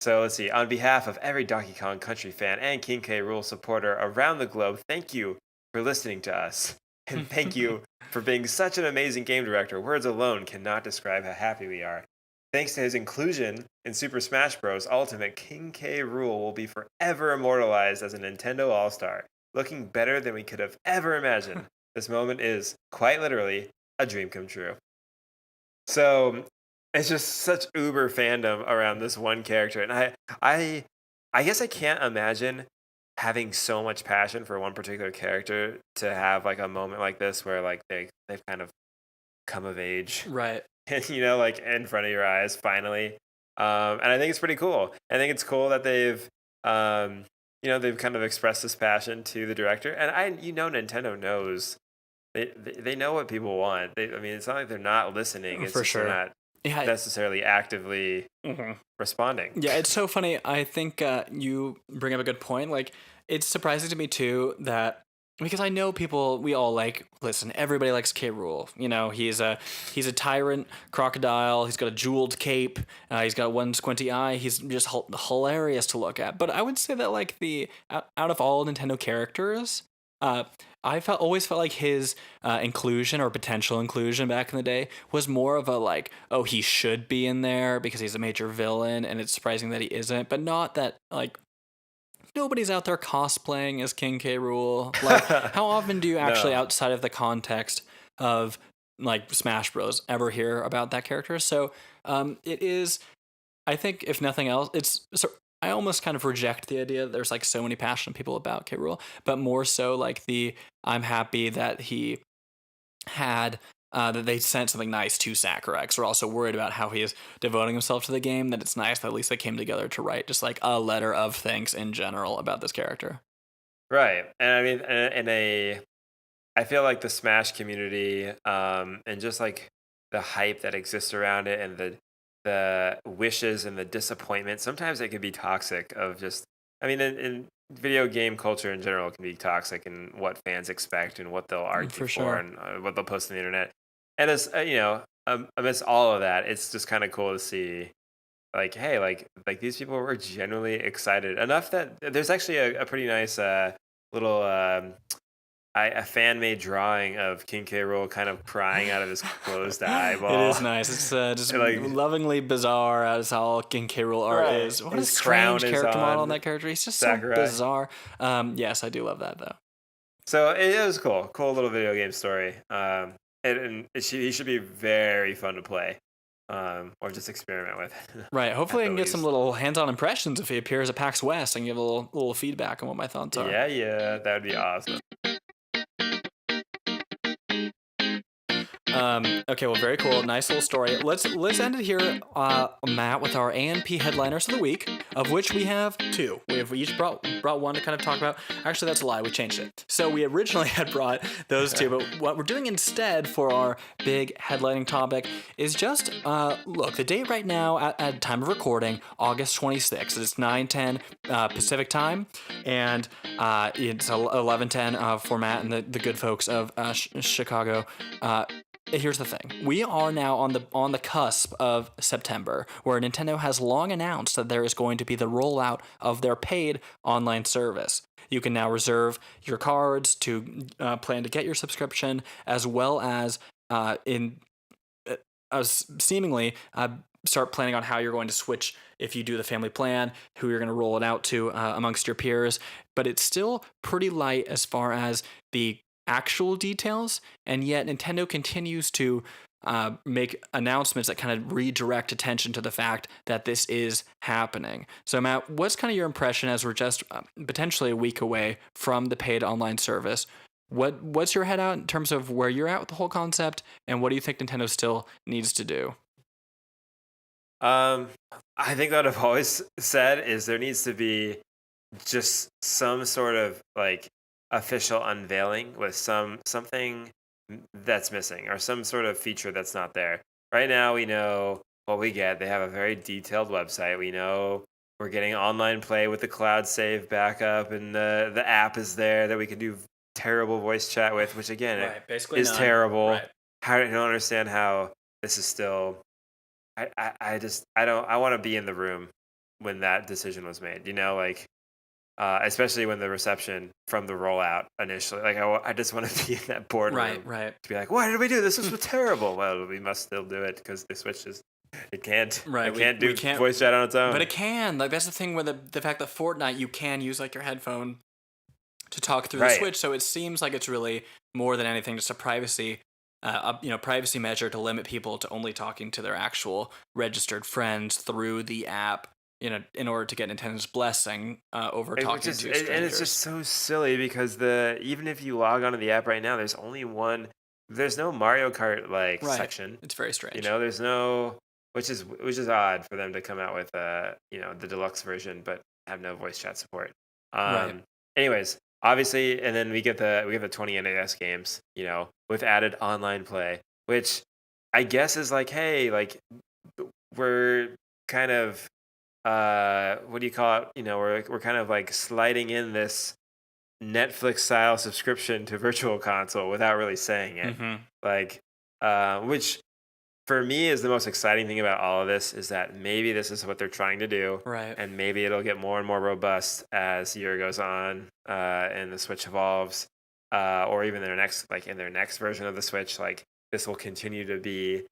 So let's see. On behalf of every Donkey Kong Country fan and King K. Rool supporter around the globe, thank you for listening to us. And thank you for being such an amazing game director. Words alone cannot describe how happy we are. thanks to his inclusion in Super Smash Bros. Ultimate, King K. Rool will be forever immortalized as a Nintendo All-Star, looking better than we could have ever imagined. This moment is, quite literally, a dream come true. So it's just such uber fandom around this one character, and I guess I can't imagine having so much passion for one particular character to have like a moment like this where like they've kind of come of age, Right. and like in front of your eyes finally. And I think it's pretty cool. I think it's cool that they've kind of expressed this passion to the director, and Nintendo knows. They know what people want. I mean, it's not like they're not listening. It's For just sure. they're not necessarily actively responding. Yeah, it's so funny. I think you bring up a good point. Like, it's surprising to me too that because I know people, we all listen. Everybody likes K. Rool. He's a tyrant crocodile. He's got a jeweled cape. He's got one squinty eye. He's just hilarious to look at. But I would say that like out of all Nintendo characters, I always felt like his inclusion or potential inclusion back in the day was more of a like, oh, he should be in there because he's a major villain, and it's surprising that he isn't. But not that like nobody's out there cosplaying as King K. Rool. Like, how often do you actually, outside of the context of like Smash Bros, ever hear about that character? So it is. I think if nothing else, I almost kind of reject the idea that there's like so many passionate people about K. Rool, but more so like I'm happy that he had that they sent something nice to Sacrex. We're also worried about how he is devoting himself to the game, that it's nice that at least they came together to write just like a letter of thanks in general about this character. Right. And I mean, I feel like the Smash community, and just like the hype that exists around it, and the wishes and the disappointment, sometimes it can be toxic of just, I mean, in video game culture in general, it can be toxic in what fans expect and what they'll argue for and what they'll post on the internet. And as amidst all of that, it's just kind of cool to see like, hey, like these people were genuinely excited enough that there's actually a pretty nice little a fan made drawing of King K. Rool kind of crying out of his closed eyeball. It is nice. It's just like lovingly bizarre as how King K. Rool art is. What his a strange crown is character model on on that character. He's just Sakurai. so bizarre. Yes, I do love that though. So it was cool little video game story. He should be very fun to play, or just experiment with. Right. Hopefully, I can get some little hands-on impressions if he appears at PAX West and give a little feedback on what my thoughts are. Yeah, that would be awesome. Okay, well, very cool. Nice little story. Let's end it here, Matt, with our ANP headliners of the week, of which we have two. We each brought one to kind of talk about. Actually, that's a lie. We changed it. So we originally had brought those two, but what we're doing instead for our big headlining topic is just, look, the date right now at time of recording, August 26th. It's 9:10 Pacific time, and it's 11:10 for Matt and the good folks of Chicago. Here's the thing. We are now on the cusp of September, where Nintendo has long announced that there is going to be the rollout of their paid online service. You can now reserve your cards to plan to get your subscription, as well as seemingly start planning on how you're going to switch if you do the family plan, who you're going to roll it out to amongst your peers. But it's still pretty light as far as the actual details, and yet Nintendo continues to make announcements that kind of redirect attention to the fact that this is happening. So Matt, what's kind of your impression as we're just potentially a week away from the paid online service? What's your head out in terms of where you're at with the whole concept, and what do you think Nintendo still needs to do? I think what I've always said is there needs to be just some sort of like official unveiling with something that's missing, or some sort of feature that's not there. Right now we know what we get. They have a very detailed website. We know we're getting online play with the cloud save backup, and the app is there that we can do terrible voice chat with, which again is terrible. Right. I don't understand how this is still. I want to be in the room when that decision was made. Especially when the reception from the rollout initially, like I just want to be in that boardroom, right, to be like, why did we do this? This was terrible. Well, we must still do it because the Switch is It can't. Right, It can't we do can't, voice chat on its own. but it can. Like that's the thing where the fact that Fortnite you can use like your headphone to talk through the Right. Switch, so it seems like it's really more than anything just a privacy measure to limit people to only talking to their actual registered friends through the app, in order to get Nintendo's blessing over talking to strangers. And it's just so silly because even if you log onto the app right now, there's only one. There's no Mario Kart like right. section. It's very strange. There's no, which is odd for them to come out with the deluxe version, but have no voice chat support. Right. Anyways, obviously, and then we get the 20 NES games, with added online play, which I guess is like, hey, like we're kind of what do you call it? We're kind of like sliding in this Netflix style subscription to Virtual Console without really saying it. Mm-hmm. Like, which for me is the most exciting thing about all of this is that maybe this is what they're trying to do, Right. and maybe it'll get more and more robust as year goes on, and the Switch evolves, or even in their next version of the Switch, like this will continue to be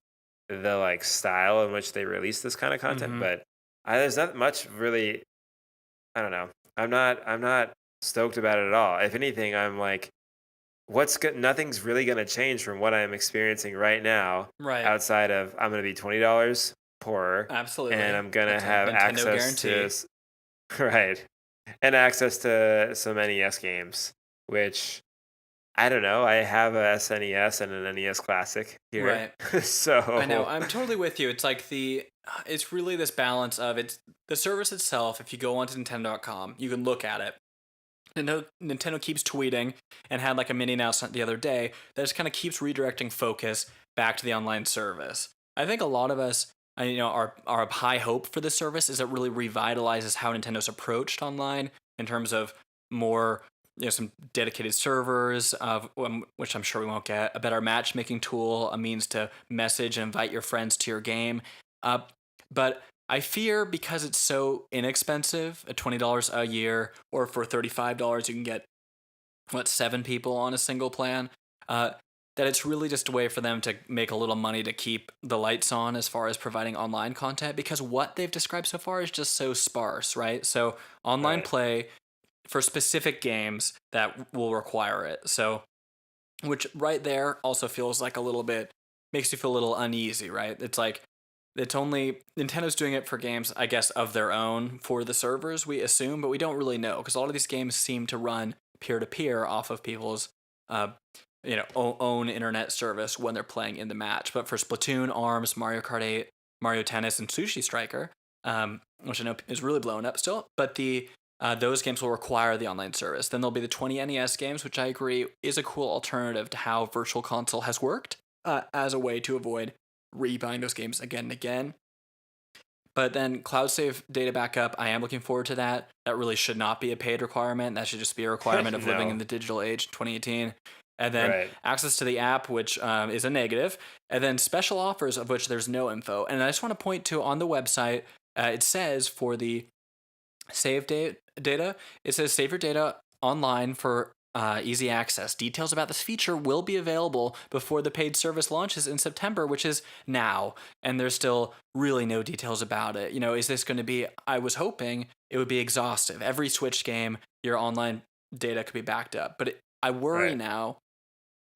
the like style in which they release this kind of content. Mm-hmm. But there's not much really. I don't know. I'm not stoked about it at all. If anything, I'm like, what's good? Nothing's really gonna change from what I'm experiencing right now. Right. Outside of I'm gonna be $20 poorer. Absolutely. And I'm gonna That's a have Nintendo access guarantee. to right, and access to some NES games, which I don't know. I have a SNES and an NES Classic here, Right. so I know. I'm totally with you. It's like it's really this balance of it's the service itself. If you go onto Nintendo.com, you can look at it. Nintendo keeps tweeting and had like a mini announcement the other day that just kind of keeps redirecting focus back to the online service. I think a lot of us, our high hope for this service is it really revitalizes how Nintendo's approached online in terms of more, some dedicated servers, which I'm sure we won't get, a better matchmaking tool, a means to message and invite your friends to your game. But I fear because it's so inexpensive, at $20 a year, or for $35 you can get 7 people on a single plan. That it's really just a way for them to make a little money to keep the lights on as far as providing online content, because what they've described so far is just so sparse, right? So online Right. play for specific games that will require it. So, which right there also feels like a little bit, makes you feel a little uneasy, right? It's like, it's only Nintendo's doing it for games, I guess, of their own for the servers, we assume, but we don't really know because a lot of these games seem to run peer to peer off of people's, own internet service when they're playing in the match. But for Splatoon, ARMS, Mario Kart 8, Mario Tennis, and Sushi Striker, which I know is really blown up still, but those games will require the online service. Then there'll be the 20 NES games, which I agree is a cool alternative to how Virtual Console has worked, as a way to avoid rebuying those games again and again. But then cloud save data backup, I am looking forward to that. That really should not be a paid requirement. That should just be a requirement of living No. in the digital age, 2018. And then Right. access to the app, which is a negative. And then special offers, of which there's no info. And I just want to point to on the website, it says for the save data, it says save your data online for easy access. Details about this feature will be available before the paid service launches in September, which is now. And there's still really no details about it. Is this going to be, I was hoping it would be exhaustive. Every Switch game, your online data could be backed up. But I worry Right. now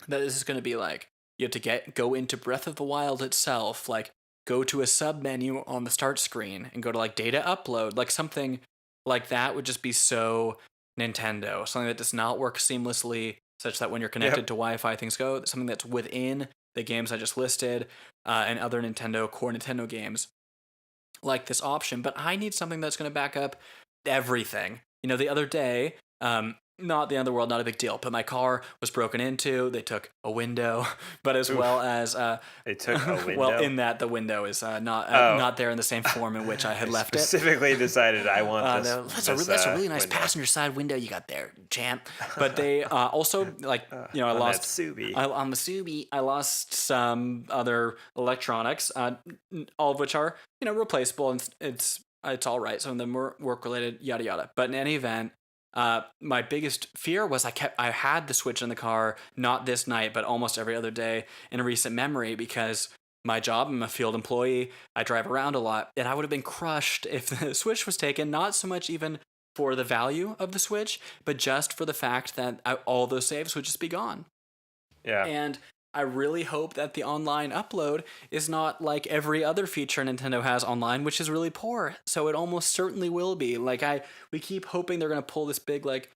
that this is going to be like, you have to go into Breath of the Wild itself, like go to a sub menu on the start screen and go to like data upload, like something like that would just be so Nintendo, something that does not work seamlessly, such that when you're connected Yep. to Wi-Fi, things go. Something that's within the games I just listed, and other core Nintendo games, like this option. But I need something that's going to back up everything. The other day, not the end of the world, not a big deal, but my car was broken into. They took a window, but as Oof. well as They took a window. well, in that the window is not there in the same form in which I had left it. Specifically decided I want this. No, that's a really nice window. passenger side window you got there, champ. But they also I on lost that Subi. on the Subi. I lost some other electronics, all of which are replaceable, and it's all right. Some of them were work related, yada yada. But in any event, my biggest fear was I had the Switch in the car, not this night, but almost every other day in recent memory, because my job. I'm a field employee. I drive around a lot, and I would have been crushed if the Switch was taken. Not so much even for the value of the Switch, but just for the fact that all those saves would just be gone. Yeah. And I really hope that the online upload is not like every other feature Nintendo has online, which is really poor. So it almost certainly will be. Like we keep hoping they're going to pull this big, like,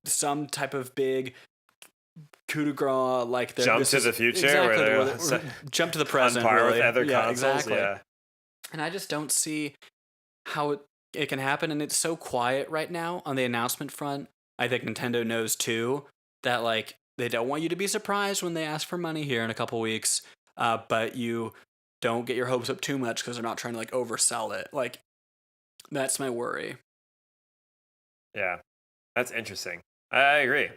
some type of big coup de grace, like jump to the future, exactly, or jump to the present, on par really. with other yeah, consoles. exactly. Yeah. And I just don't see how it can happen. And it's so quiet right now on the announcement front. I think Nintendo knows too that like they don't want you to be surprised when they ask for money here in a couple weeks. But you don't get your hopes up too much because they're not trying to like oversell it. Like that's my worry. Yeah, that's interesting. I agree.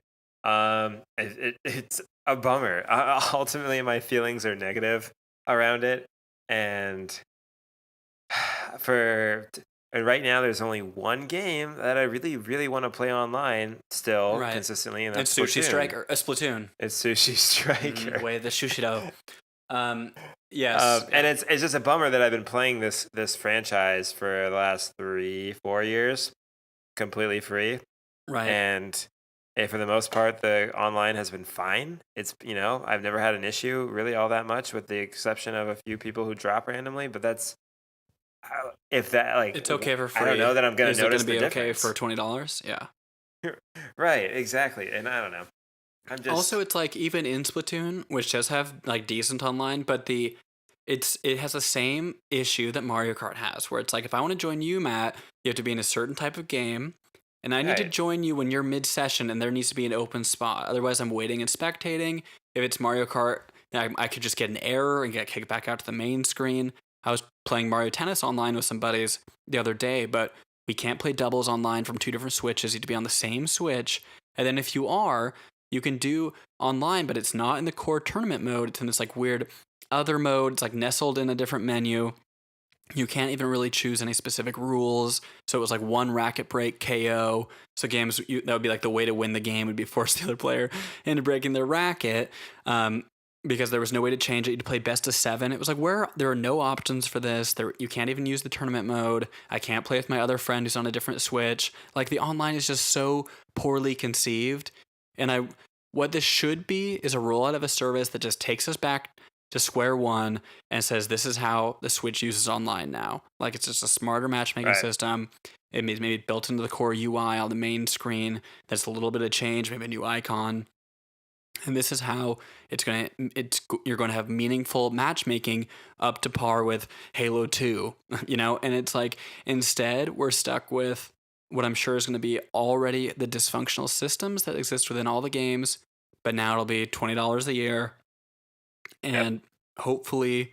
It's a bummer. Ultimately, my feelings are negative around it, and right now, there's only one game that I really, really want to play online still consistently, and that's Sushi Splatoon. Striker. Splatoon. It's Sushi Striker. Way the Sushido. Yes, and it's just a bummer that I've been playing this franchise for the last 3-4 years, completely free. Right. And for the most part, the online has been fine. It's, I've never had an issue really all that much, with the exception of a few people who drop randomly. But that's, if that, like, it's okay for free. I don't know that I'm going to notice the difference. Is it going to be okay for $20? Yeah. Right, exactly. And I don't know. Also, it's like even in Splatoon, which does have like decent online, but it has the same issue that Mario Kart has, where it's like, if I want to join you, Matt, you have to be in a certain type of game. And I need to join you when you're mid-session, and there needs to be an open spot. Otherwise, I'm waiting and spectating. If it's Mario Kart, I could just get an error and get kicked back out to the main screen. I was playing Mario Tennis online with some buddies the other day, but we can't play doubles online from 2 different Switches. You need to be on the same Switch. And then if you are, you can do online, but it's not in the core tournament mode. It's in this like weird other mode. It's like nestled in a different menu. You can't even really choose any specific rules. So it was like one racket break KO. So games, that would be like the way to win the game would be force the other player into breaking their racket. Because there was no way to change it. You had to play best of 7. It was like, there are no options for this. You can't even use the tournament mode. I can't play with my other friend who's on a different Switch. Like the online is just so poorly conceived. And what this should be is a rollout of a service that just takes us back to square one and says, this is how the Switch uses online now. Like it's just a smarter matchmaking system. It may be built into the core UI on the main screen. There's a little bit of change, maybe a new icon. And this is how you're going to have meaningful matchmaking up to par with Halo 2, and it's like, instead we're stuck with what I'm sure is going to be already the dysfunctional systems that exist within all the games, but now it'll be $20 a year. And hopefully,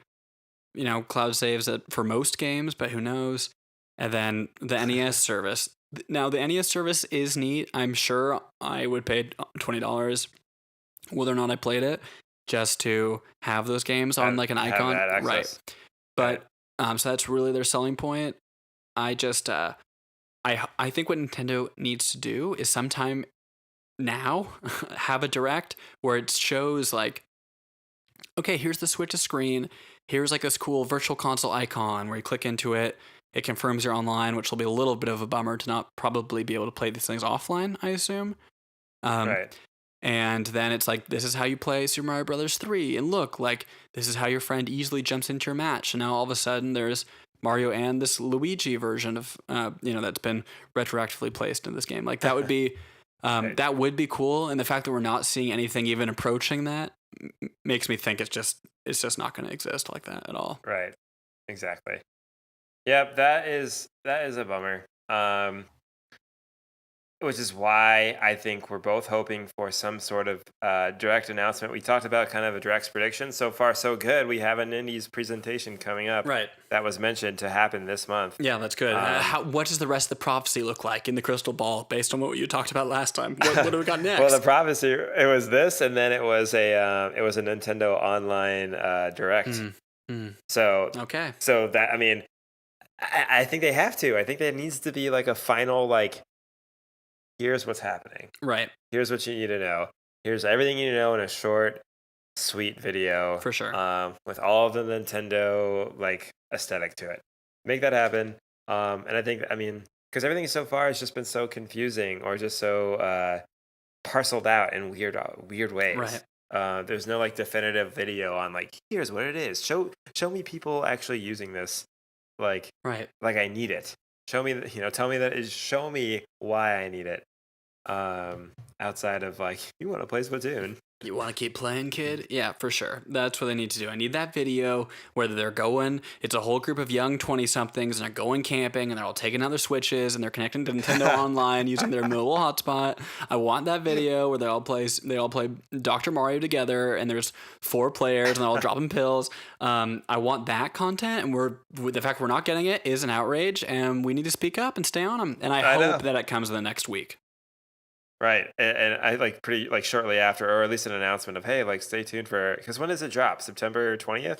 cloud saves it for most games, but who knows? And then the NES service. Now, the NES service is neat. I'm sure I would pay $20, whether or not I played it, just to have those games on like an icon. Right. But so that's really their selling point. I just I think what Nintendo needs to do is sometime now have a direct where it shows like, okay, here's the Switch screen. Here's like this cool virtual console icon where you click into it. It confirms you're online, which will be a little bit of a bummer to not probably be able to play these things offline, I assume. Right. And then it's like, this is how you play Super Mario Brothers 3. And look, like, this is how your friend easily jumps into your match. And now all of a sudden there's Mario and this Luigi version of, that's been retroactively placed in this game. Like that would be, that would be cool. And the fact that we're not seeing anything even approaching that makes me think it's just not going to exist like that at all. Right. Exactly. Yep. That is a bummer. Which is why I think we're both hoping for some sort of direct announcement. We talked about kind of a direct prediction. So far, so good. We have an Indies presentation coming up. Right. That was mentioned to happen this month. Yeah, that's good. What does the rest of the prophecy look like in the crystal ball based on what you talked about last time? What do we got next? Well, the prophecy, it was this, and then it was a Nintendo Online Direct. So okay. So that, I mean, I think they have to. I think there needs to be like a final like, here's what's happening. Right. Here's what you need to know. Here's everything you need to know in a short sweet video For sure. with all of the Nintendo like aesthetic to it. Make that happen. And I think, I mean, because everything so far has just been so confusing or just so parceled out in weird ways. Right. There's no like definitive video on like here's what it is. Show me people actually using this like Right. I need it. Show me tell me show me why I need it. Outside of like you want to play Splatoon. You want to keep playing, kid? Yeah, for sure. That's what they need to do. I need that video where they're going, it's a whole group of young 20-somethings, and they're going camping, and they're all taking out their Switches, and they're connecting to Nintendo Online using their mobile hotspot. I want that video where they all play Dr. Mario together, and there's 4 players, and they're all dropping pills. I want that content, and the fact we're not getting it is an outrage, and we need to speak up and stay on them. And I hope that it comes in the next week. Right, and I like pretty like shortly after, or at least an announcement of hey, like stay tuned for because when does it drop? September 20th.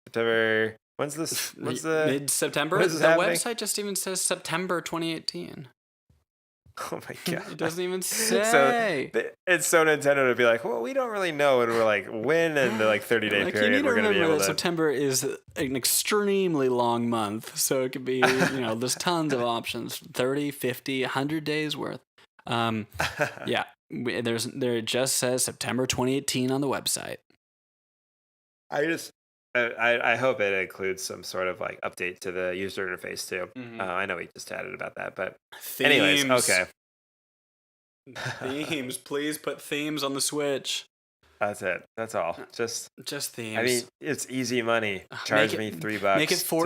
September. When's this? When's the mid-September? The website just even says September 2018. Oh my god! It doesn't even say. So it's so Nintendo to be like, well, we don't really know, and we're like, when in the like 30-day period we're going to be able to. September is an extremely long month, so it could be there's tons of options, 30, 50, 100 days worth. Yeah, there it just says September 2018 on the website. I hope it includes some sort of like update to the user interface too. Mm-hmm. I know we just chatted about that, but themes. Anyways, okay. Themes, please put themes on the Switch. That's it. That's all. Just themes. I mean, it's easy money. Charge me $3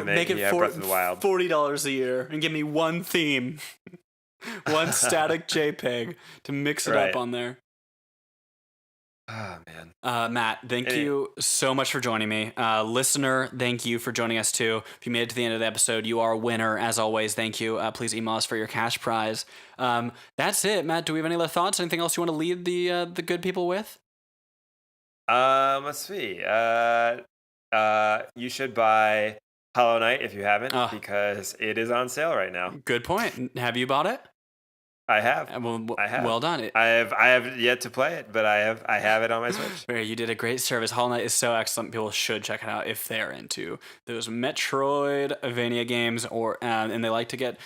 make it Breath of the Wild. $40 a year and give me one theme. One static JPEG to mix it up on there. Oh, man. Matt, thank you so much for joining me. Listener, thank you for joining us too. If you made it to the end of the episode, you are a winner. As always, thank you. Please email us for your cash prize. That's it, Matt. Do we have any other thoughts? Anything else you want to lead the good people with? Let's see. You should buy Hollow Knight if you haven't, because it is on sale right now. Good point. Have you bought it? I have. I have. Well done. I have yet to play it, but I have it on my Switch. You did a great service. Hollow Knight is so excellent. People should check it out if they're into those Metroidvania games, and they like to get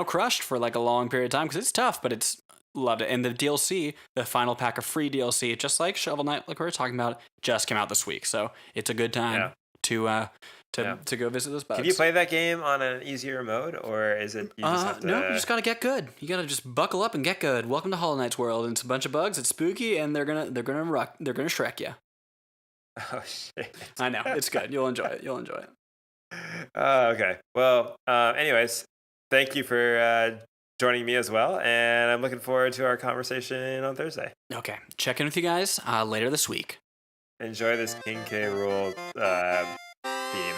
crushed for like a long period of time because it's tough, but it's loved it. And the DLC, the final pack of free DLC, just like Shovel Knight, like we were talking about, just came out this week. So it's a good time to go visit those bugs. Can you play that game on an easier mode, or is it you just have to... No, you just gotta get good. You gotta just buckle up and get good. Welcome to Hollow Knight's world. And it's a bunch of bugs. It's spooky, and they're gonna Shrek you. Oh shit! I know, it's good. You'll enjoy it. Okay. Well, anyways, thank you for joining me as well, and I'm looking forward to our conversation on Thursday. Okay, check in with you guys later this week. Enjoy this King K. Rool theme.